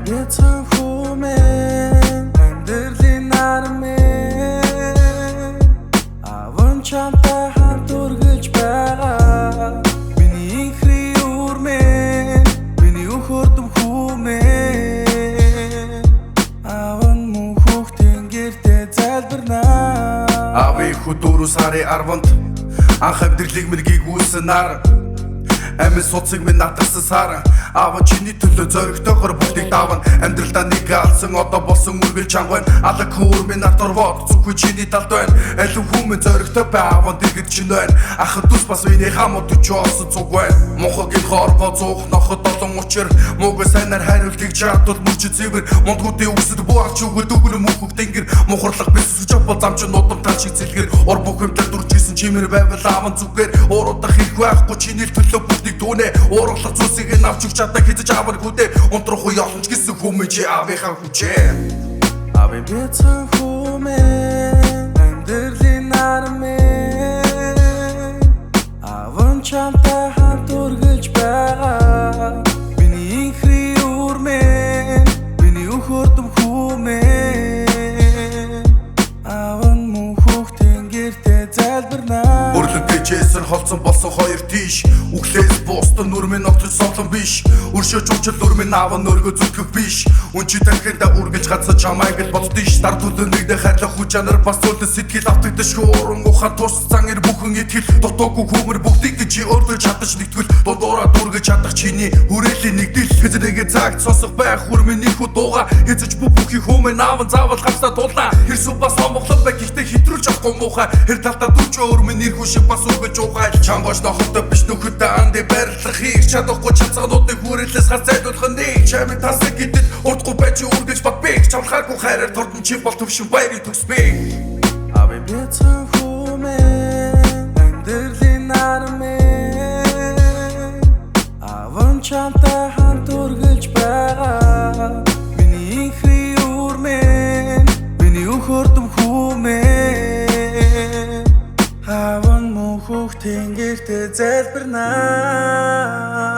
бяцхан хүмэн амьдралын нармэн аван чамтай хамт үргэлж байгаа миний инхри үрмэн миний өхөрдөм хүмэн аван мөн хүүхдийн гэртээ залбирнаа ави хөдөрөс сарын 10-нд анх амьдралыг мэргийг үүсэн нар амин суцыг минь натарсан сар аав чиний төлөө зоригтойгоор бүгдийг давна амьдралдаа нэг алсан одоо болсон үргэлж чанга байна алаг хөр минь наторвод зүггүй чиний талд байна аль хүмүүс зоригтой байван дэргэд чинь байна ахад дус бас миний хамт өчөөс зүг байна мохогийн хорвоо зуух нохот олон учир мууг сайнаар хариултыг чадвал мөрч зэвэр мондгуудын үсэд буурч өгöd өгөр мөхөг тэнгэр мухарлах бис сүжап бол замч нутам тал шиг зэлгэр ор бүхэмтэй дуржсэн чимэр байвал аавн зүгээр ууруудах их байхгүй чиний төлөө бүгдийг дүүнэ уурлах зүйлсийг нь авч өгч чадах хийж авааргүй дээ унтрах уу ялч гэсэн хүмүүс чи аавынхаа хүчээ ави бяцхан хүмэн амьдралын нармэн аван чамтай хамт үргэлж байгаа миний инхри үрмэн миний өхөрдөм хүмэн аван мөн хүүхдийн гэртээ залбирнаа Жэсэр холцсон болсон хоёр тийш Үглээс бустан нүрмэн огтж сонлон биш Өршөөж учил нүрмэн ааван нөргөө зүтгэх биш Үнчи дахинда үргэлж гацсан чамайг л боддиш Дар төлөө нэгдэ хайрлах хүч чанар бас төлөө сэтгэл автагдаж хууран ухаан тусцсан ир бүхэн итгэл Дотоогүй хүмэр бүгдийг чи өөртөө чадаж нэгтгэл Дураа дүргэж чадах чиний хүрээлийн нэгдэл Хэзэнэгээ цагт сонсох байх хүрмэн их удууга Хэзэж бүхий хүмэн ааван заавал хамсаа тулаа Хэрсүү бас омглон бай гэхдээ хэтрүүлж авахгүй муухай Хэр талдаа дүрч өөрмэн нэрхүү шиг бас Жуухай чангош нохолтой биш нөхөдөө анди барилах их чадахгүй чацгаануудыг хүрээлээс гац зайлуулах нэг чамын тасаг гэдэд урдгүй байж үргэлж бат би чамлахааргүй хайраар тордон чи бол төвшин баярыг төгсбэй ави бяцхан хүмэн амьдралын нармэн аван чамтай хамт үргэлж байгаа миний инхри үрмэн миний өхөрдөм хүмэн аван хүүхдийн гэртээ залбирнаа